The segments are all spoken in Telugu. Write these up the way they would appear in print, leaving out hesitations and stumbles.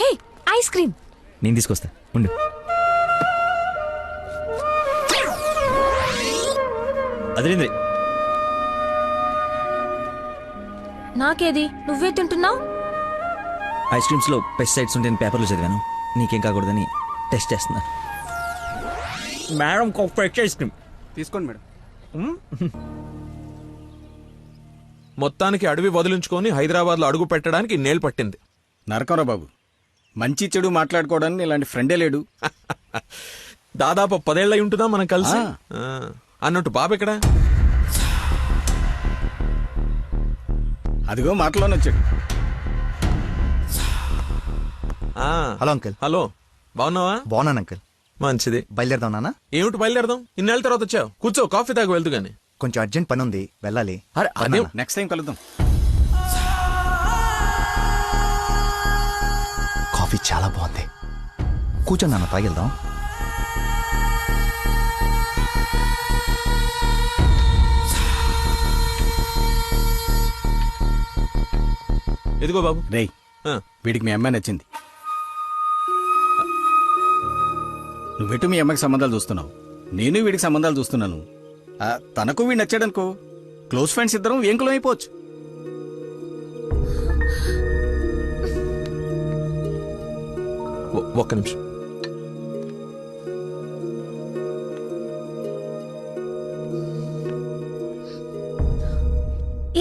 Hey ice cream. నేను తీసుకొస్తా ఉండు. అదేంద్రి నాకేది నువ్వే తింటున్నావు? ఐస్ క్రీమ్స్ లో పెస్టిసైడ్స్ ఉంటాయని పేపర్లో చదివాను. నీకేం కాకూడదని టెస్ట్ చేస్తున్నా. మేడం ఫ్రెష్ ఐస్ క్రీమ్ తీసుకోండి మేడం. మొత్తానికి అడవి వదిలించుకొని హైదరాబాద్లో అడుగు పెట్టడానికి ఇన్నేళ్ళు పట్టింది. నరకరా బాబు, మంచి చెడు మాట్లాడుకోవడానికి ఇలాంటి ఫ్రెండే లేడు. దాదాపు 10 ఏళ్ళు అయి ఉంటుందా మనం కలిసి. అన్నట్టు బాబు ఎక్కడా? అదిగో మాటలోనే వచ్చాడు. Hello uncle. హలో, బాగున్నావా? బాగున్నాను అంకుల్. మంచిది. బయలుదేరదాం నాన్న? ఏమిటి బయలుదేరదాం? ఇన్నేళ్ళ తర్వాత వచ్చావు. కూర్చో, కాఫీ తాగి వెళ్తూ గాని. కొంచెం అర్జెంట్ పని ఉంది, వెళ్ళాలి. అరే అదే, నెక్స్ట్ టైం కలుద్దాం. కాఫీ చాలా బాగుంది. కూర్చొని నాన్న, తాగిద్దాం. ఎదిగో బాబు. రేయ్, ఆ, వీడికి మీ అమ్మాయి నచ్చింది. నువ్వెటు మీ అమ్మకి సంబంధాలు చూస్తున్నావు, నేను వీడికి సంబంధాలు చూస్తున్నాను. తనకు వీడు నచ్చాడనుకో, క్లోజ్ ఫ్రెండ్స్ ఇద్దరం ఏంకులం అయిపోవచ్చు. ఒక్క నిమిషం.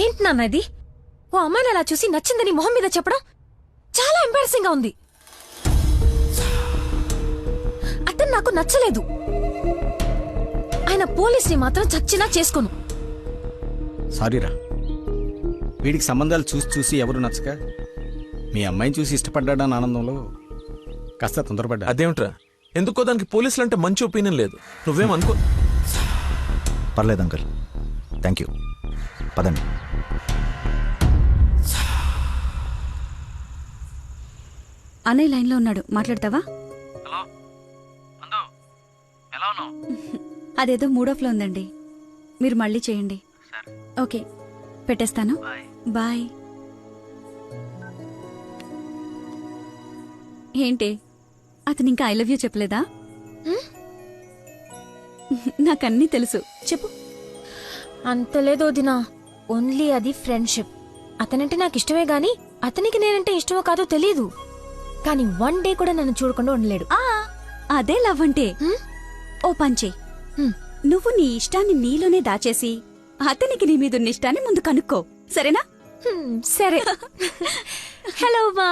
ఏంటి నాన్న ఇది? ఓ అమ్మాయిని అలా చూసి నచ్చిందని మొహం మీద చెప్పడం చాలా ఎంబారసింగ్ గా ఉంది. అతను నాకు నచ్చలేదు. ఆయన పోలీస్ని మాత్రం చచ్చినా చేసుకోను. సారీరా, వీడికి సంబంధాలు చూసి చూసి ఎవరు నచ్చక మీ అమ్మాయిని చూసి ఇష్టపడ్డాడని ఆనందంలో కాస్త తొందరపడ్డా. అదేమిట్రా, ఎందుకో దానికి పోలీసులు అంటే మంచి ఒపీనియన్ లేదు. నువ్వేం అనుకో. పర్లేదు అంకుల్, థ్యాంక్ యూ. పదండి. అన్నయ్య లైన్లో ఉన్నాడు, మాట్లాడతావా? అదేదో మూడోఫ్లో ఉందండి, మీరు మళ్ళీ చేయండి. ఓకే, పెట్టేస్తాను. బాయ్. ఏంటి, అతను ఇంకా ఐ లవ్ యూ చెప్పలేదా? నాకన్నీ తెలుసు, చెప్పు. అంత లేదు వదినా, ఓన్లీ అది ఫ్రెండ్షిప్. అతనంటే నాకు ఇష్టమే గాని అతనికి నేనంటే ఇష్టమో కాదో తెలీదు. కానీ 1 డే కూడా నన్ను చూడకుండా ఉండలేడు. అదే లవ్ అంటే. ఓ పంచే, నువ్వు నీ ఇష్టాన్ని నీలోనే దాచేసి అతనికి నీ మీదున్న ఇష్టాన్ని ముందు కనుక్కో, సరేనా? సరే. హలో మా,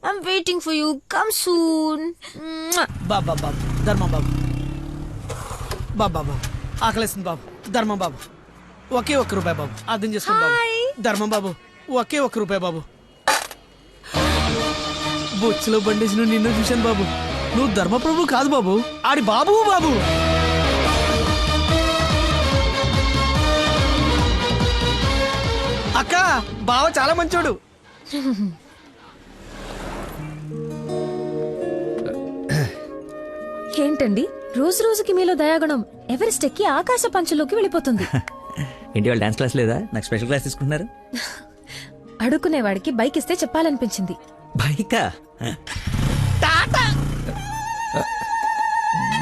I'm waiting for you, come soon. బాబా బాబు, ధర్మం బాబు. బాబా బాబు, ఆకలేస్తుంది బాబు. ధర్మం బాబు, ఒకే ₹1 బాబు, అర్థం చేసుకోండి బాబు. ధర్మం బాబు, ఒకే ₹1 బాబు. బొచ్చులో బండేసి నిన్ను చూశాను బాబు. నువ్వు ధర్మప్రభు కాదు బాబు, ఆడి బాబు బాబు. అక్క, బావ చాలా మంచోడు. ఏంటండి రోజు రోజుకి మీలో దయాగుణం ఎవరెస్ట్ ఎక్కి ఆకాశ పంచులోకి వెళ్ళిపోతుంది. ఏంటి వాళ్ళు డాన్స్ క్లాస్ లేదా? నాకు స్పెషల్ క్లాస్ తీసుకుంటున్నారు. అడుక్కునేవాడికి బైక్ ఇస్తే చెప్పాలనిపించింది. బైకా?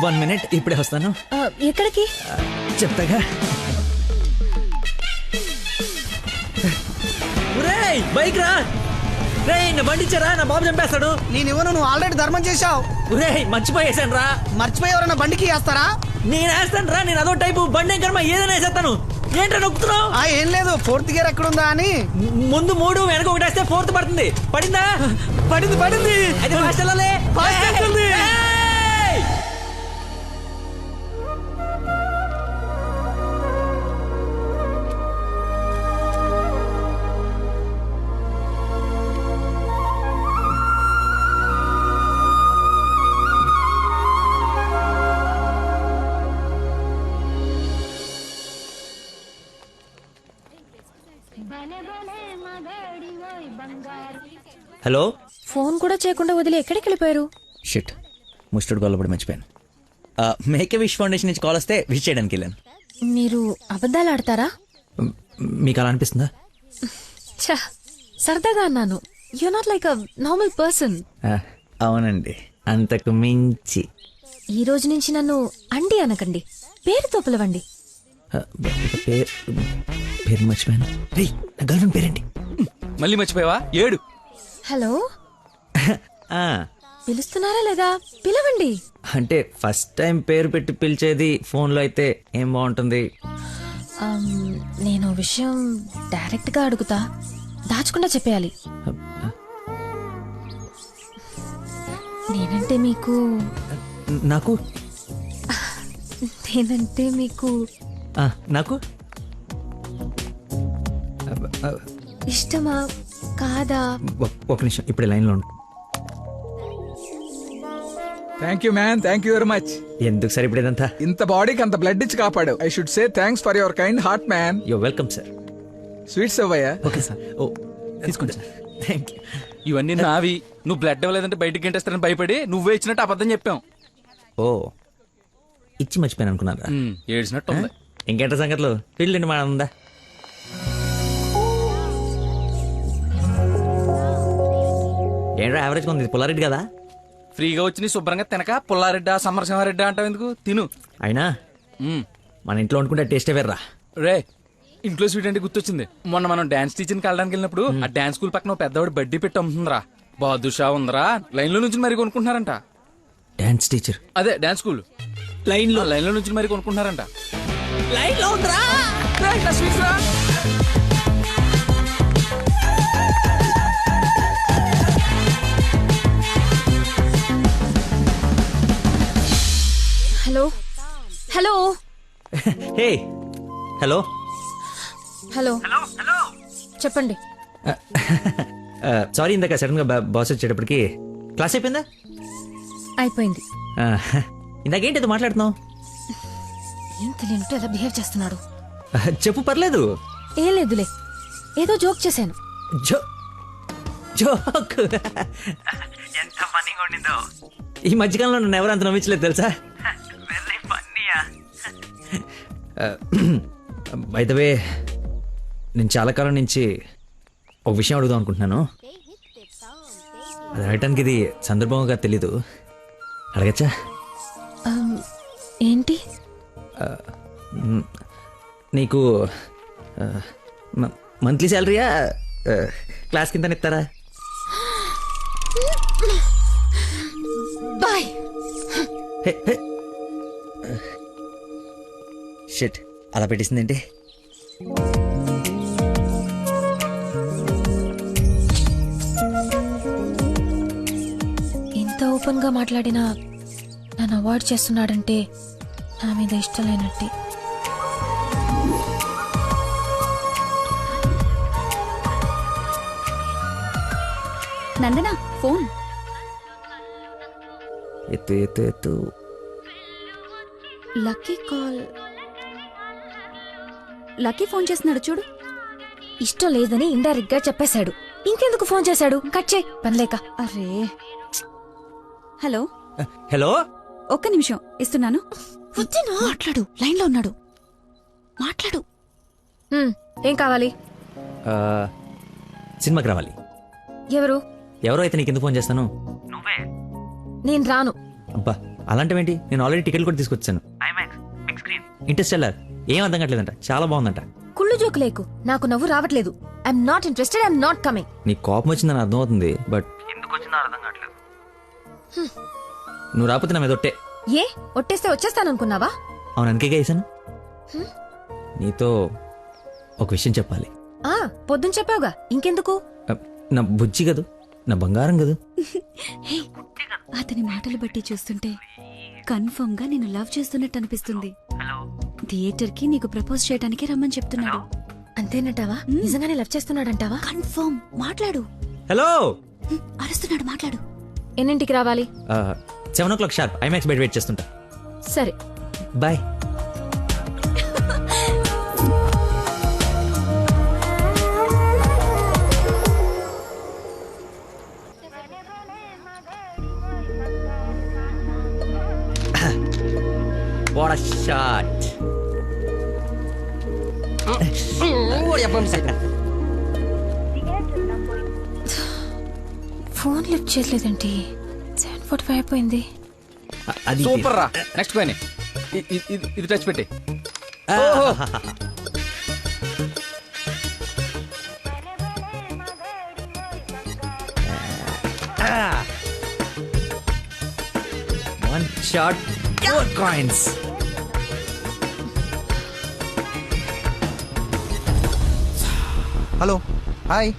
1 minute, ఇప్పుడే వస్తాను. ఎక్కడికి? చెప్తాగా. బైక్ రా రే, నా బండి ఇచ్చారా, నా బాబు చంపేస్తాడు. నేనివ్వను, నువ్వు ఆల్రెడీ ధర్మం చేశావు. మర్చిపోయేసాను రా. మర్చిపోయి ఎవరైనా బండికి వేస్తారా? నేను వేస్తాను రా, నేను అదో టైపు బండి కర్మ ఏదైనా వేసేస్తాను. ఏంట్రా నొక్కుతున్నావు? ఏం లేదు, 4th గేర్ ఎక్కడుందా అని. ముందు 3 వెనక 1 వేస్తే 4th పడుతుంది. పడిందా? పడింది పడింది. అది ఫాస్ట్ వెళ్ళాలి. ఫాస్ట్ వెళ్తుంది. హలో. ఫోన్ కూడా చేయకుండా వదిలి ఎక్కడికి వెళ్ళిపోయారు? షిట్, ముస్టర్డ్ కాల్ పడి మర్చిపోయాను. మేక్ విష్ ఫౌండేషన్ నుంచి కాల్ వస్తే విష్ చేయడానికి వెళ్ళాను. మీరు అబద్ధాలు ఆడతారా? మీకు అలా అనిపిస్తుందా? సరదాగా అన్నాను. You not like a normal person. అవునండి, అంతకు మించి. ఈ రోజు నుంచి నన్ను అండి అనకండి, పేరుతో పిలవండి. పేరు మర్చిపోయాను. రే, నా గర్ల్ఫ్రెండ్ పేరేంటి? మళ్ళీ మర్చిపోయావా? 7. హలో, ఆ, పిలుస్తున్నారా లేదా? పిలవండి. అంటే ఫస్ట్ టైం పేరు పెట్టి పిలిచేది ఫోన్లో అయితే ఏం బాగుంటుంది? నేను విషయం డైరెక్ట్ గా అడుగుతా, దాచకుండా చెప్పేయాలి. నేనంటే మీకు నాకు నేనంటే మీకు నాకు ఇష్టమా కాదా? ఒక నిమిషం, ఇప్పుడే లైన్లో ఉండు. Thank you man, thank you very much. ఎందుకు సార్ ఇప్పుడు ఇదంతా? ఇంత బాడీకి అంత బ్లడ్ ఇచ్చి కాపాడు. I should say thanks for your kind heart man. You're welcome sir. Sweets అవ్వయ్యా. Okay sir. ఓ తీసుకోండి సార్. Thank you. ఇవన్నీ నావి. నువ్వు బ్లడ్ ఇవ్వలేదంటే బయటికి గంటేస్తారని భయపడి నువ్వే ఇచ్చినట్టు అబద్ధం చెప్పాం. ఓ, ఇచ్చి మర్చిపోయాను అనుకున్నారా? ఏడ్చినట్టు ఉంది. ఇంకేంట సంగతులు? పెళ్ళండి మా ఉందా? ఏంట్రా యావరేజ్గా ఉంది? పుల్లారెడ్డి కదా? ఫ్రీగా వచ్చి నీ శుభ్రంగా తినక పుల్లారెడ్డా సమరసింహారెడ్డా అంటావు ఎందుకు? తిను. అయినా మన ఇంట్లో వండుకుంటే టేస్టే వేర్రా. రే, ఇంట్లో స్వీట్ అంటే గుర్తొచ్చింది. మొన్న మనం డాన్స్ టీచర్కి వెళ్ళడానికి వెళ్ళినప్పుడు ఆ డాన్స్ స్కూల్ పక్కన పెద్దవాడు బడ్డీ పెట్టి అమ్ముతుందిరా. బాదుషా ఉందరా. లైన్ లో నుంచి మరి కొనుక్కుంటున్నారంట. Dance teacher? అదే డాన్స్ స్కూల్ లైన్ లో నుంచి మరి కొనుక్కుంటున్నారంట. లైన్ లో ఉందిరా. Hello hello hey, hello hello చెప్పండి. సారీ, ఇందాక సడన్ గా బాస్ వచ్చేటప్పటికి క్లాస్ అయిపోయిందా? అయిపోయింది. ఇందాకేంటి ఏదో మాట్లాడుతున్నావు? ఏం తెలియనట్టు ఎలా బిహేవ్ చేస్తున్నాడు. చెప్పు, పర్లేదు. ఏం లేదులే, ఏదో జోక్ చేశాను. జోక్ ఎంత ఫన్నీగా ఉండిందో. ఈ మధ్యకాలంలో నన్ను ఎవరు అంత నమ్మించలేదు తెలుసా? బై ద వే, నేను చాలా కాలం నుంచి ఒక విషయం అడుగుదాం అనుకుంటున్నాను. అది అడగటానికి ఇది సందర్భంగా తెలీదు. అడగచ్చా? ఏంటి? నీకు మంత్లీ శాలరీయా, క్లాస్ కింద ఇస్తారా? బాయ్. షిట్, అలా పెట్టేసిందేంటి? ఇంత ఓపెన్ గా మాట్లాడినా నన్ను అవాయిడ్ చేస్తున్నాడంటే నా మీద ఇష్టం లేనట్టే. నందనా ఫోన్. ఎత్తు ఎత్తు ఎత్తు. Lucky call. లక్కీ ఫోన్ చేస్తున్నాడు చూడు. ఇష్టం లేదని ఇండైరెక్ట్ గా చెప్పేశాడు. ఇంకెందుకు ఫోన్ చేశాడు? కట్ చేయి, పనిలేక. అరే, హలో. హలో, ఒక్క నిమిషం ఇస్తున్నాను. మాట్లాడు, లైన్ లో ఉన్నాడు. మాట్లాడు. ఏం కావాలి? సినిమాకి రావాలి. ఎవరో అయితే నీకు ఎందుకు ఫోన్ చేస్తాను? నేను రాను. అబ్బా, అలాంటివేంటి? నేను ఆల్రెడీ టికెట్ కూడా తీసుకొచ్చాను. ఇంటర్స్టెల్లార్ ఏం అర్థం కావట్లేదంట, చాలా బాగుందంట. కుళ్ళు జోకు లేకు, నాకు నవ్వు రావట్లేదు. I'm not interested, I'm not coming. నీ కోపం వచ్చిందని అర్థం అవుతుంది, బట్ ఎందుకు వచ్చిందో అర్థం కావట్లేదు. నువ్వు రాకపోతే నా మీద ఒట్టే. ఏ ఒట్టేస్తే వచ్చేస్తాననుకున్నావా? అవును, అందుకే వేసాను. నీతో ఒక విషయం చెప్పాలి. పొద్దున చెప్పావుగా, ఇంకెందుకు? నా బుజ్జి కదూ, నా బంగారం కదూ. అతని మాటలు బట్టి చూస్తుంటే కన్ఫర్మ్ గా నేను లవ్ చేస్తున్నట్టు అనిపిస్తుంది. థియేటర్ కి నీకు ప్రపోజ్ చేయడానికి రమ్మని చెప్తున్నాడు. అంతేనంటావా? నిజంగానే లవ్ చేస్తున్నాడంటావా? కన్ఫర్మ్. మాట్లాడు. హలో. అరుస్తున్నాడు, మాట్లాడు. ఎన్నింటికి రావాలి? 7 o'clock షార్ప్ ఐమాక్స్ బయట వెయిట్ చేస్తుంటా. సరే, bye. What a shot. Phone lift చేయలేదేంటి? 2:45 అయిపోయింది. అది సూపర్ రా. నెక్స్ట్ కాయిన్ ఇది టచ్ పెట్టి. One shot 4 coins. Hello hi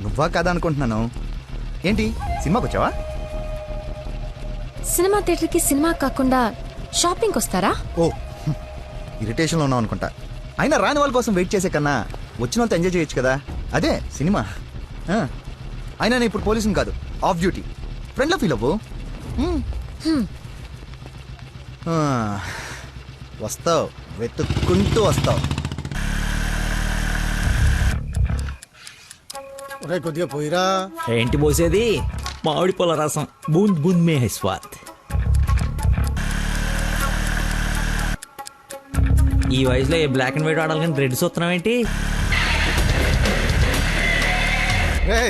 నువ్వా కదా అనుకుంటున్నాను. ఏంటి సినిమాకి వచ్చావా? సినిమా థియేటర్కి సినిమా కాకుండా షాపింగ్కి వస్తారా? ఓ ఇరిటేషన్లో ఉన్నావు అనుకుంటా. అయినా రాని వాళ్ళ కోసం వెయిట్ చేసే కన్నా వచ్చిన వాళ్ళతో ఎంజాయ్ చేయొచ్చు కదా, అదే సినిమా. అయినా నేను ఇప్పుడు పోలీసుని కాదు, ఆఫ్ డ్యూటీ. ఫ్రెండ్లో ఫీల్ అవ్వు. వస్తావు, వెతుక్కుంటూ వస్తావు. కొద్దిగా పోయిరా. ఏంటి పోసేది? మామిడి పొల రసం. బూంద్ బూంద్ మే హై స్వాద్. ఈ వయసులో ఏ బ్లాక్ అండ్ వైట్ ఆడాలి కానీ రెడ్ చూస్తున్నావు ఏంటి?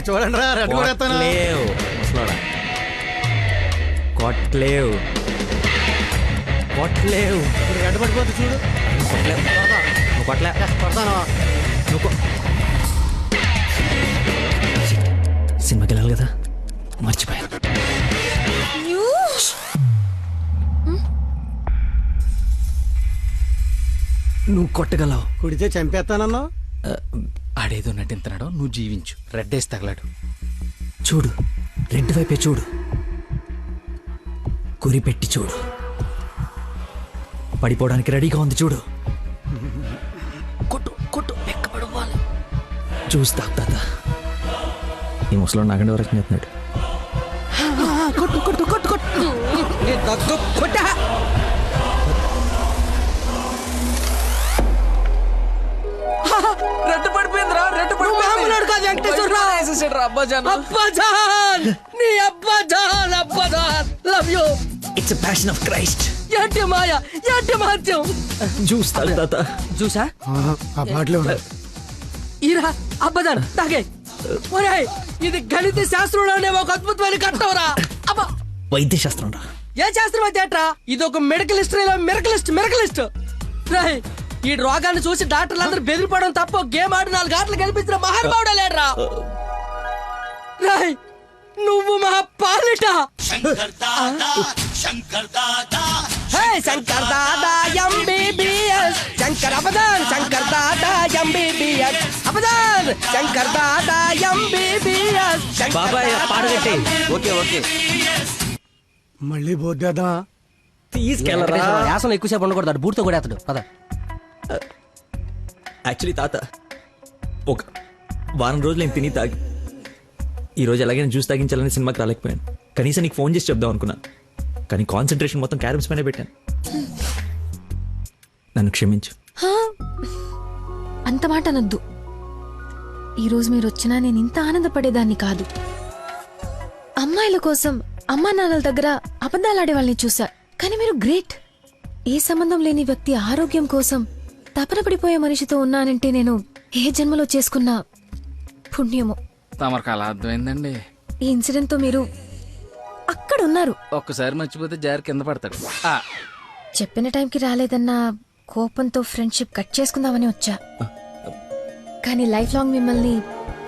చూడండి రా, రెడ్ కూడా ఎత్తాను. కొట్లేవు ముసలోడా. కొట్లేవు కొట్లేవు. రెడ్ పడిపోతుంది చూడు. కొట్లేవు. నువ్వు కొట్లే. పడతాను. నువ్వు సినిమాకి వెళ్ళాలి కదా, మర్చిపోయాను. నువ్వు కొట్టగలవు. కుడితే చంపేస్తానన్నా. ఆడేదో నటింతనాడో, నువ్వు జీవించు. రెడ్ వేసి తగలాడు. చూడు, రెడ్ వైపే చూడు. గురి పెట్టి చూడు. పడిపోవడానికి రెడీగా ఉంది చూడు. కొట్టు కొట్టు, ఎక్కబడవాలి. చూస్తా తాత. ఈ ముసలో నాకంటే వరకు చెప్తున్నాడు. కొట్టు కొట్టు కొట్టు కొట్టు. కొట్టా. రెడ్ పడిపోయిందిరా. రెడ్ పడిపోయింది. అబ్బాజాన్ నీ అబ్బాజాన్ అబ్బాజాన్ love you. It's a passion of Christ. ఏంటి మాయ, ఏంటి మహత్యం. చూస్తా తాత. చూసా ఆ బాటలో ఈరా అబ్బాజాన్ తాగే. ఒరేయ్, ఇది గణిత శాస్త్రంలోనే ఒక అద్భుతమైన కట్టవరా. అబ్బా, వైద్య శాస్త్రం రా. ఏ శాస్త్రం అయితే ఏట్రా? ఇది ఒక మెడికల్ హిస్టరీలో మిరకలిస్ట్. రేయ్, ఈ రోగాన్ని చూసి డాక్టర్లు అందరూ బెదిరిపోవడం తప్ప గేమ్ ఆడి 4 గంటలు కనిపించిన మహానుభావుడా లేడ్రా. రేయ్, నువ్వు మా పాలిట Shankar Dada MBBS. Shankar అబదాన్, Shankar Dada MBBS. అబదాన్, Shankar Dada MBBS. బాబాయ్ పాడగట్టి. Okay okay. మళ్ళీ పోద్దేదా? తీసుకెళ్ళరా. యాసన ఎక్కువసేపు ఉండకూడదు, బూట్తో కూడా అతడు పద. యాక్చువల్లీ తాత, ఒక వారం రోజులు నేను తిని తాగి ఈరోజు ఎలాగైనా జ్యూస్ తాగించాలని సినిమాకి రాలేకపోయాను. కనీసం నీకు ఫోన్ చేసి చెప్దాం అనుకున్నాను, కానీ కాన్సన్ట్రేషన్ మొత్తం క్యారమ్స్ పైన పెట్టాను. నన్ను క్షమించు. అంత మాట అనొద్దు. ఈరోజు మీరు వచ్చినా నేను ఇంత ఆనందపడేదాన్ని కాదు. అమ్మాయిల కోసం అమ్మా నాన్నల దగ్గర అబద్ధాలాడే వాళ్ళని చూసా, కానీ మీరు గ్రేట్. ఏ సంబంధం లేని వ్యక్తి ఆరోగ్యం కోసం తపన పడిపోయే మనిషితో ఉన్నానంటే నేను ఏ జన్మలో చేసుకున్న పుణ్యమో. తమరికి అలా అర్థమైందండి. ఈ ఇన్సిడెంట్ తో మీరు అక్కడ ఉన్నారు. ఒక్కసారి మర్చిపోతే జారి కింద పడతాడు. చెప్పిన టైంకి రాలేదన్న కోపంతో ఫ్రెండ్షిప్ కట్ చేసుకుందామని వచ్చా, కానీ లైఫ్ లాంగ్ మిమ్మల్ని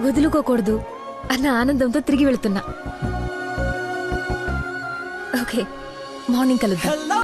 వదులుకోకూడదు అన్న ఆనందంతో తిరిగి వెళ్తున్నా. ఓకే, మార్నింగ్ కలుద్దాం.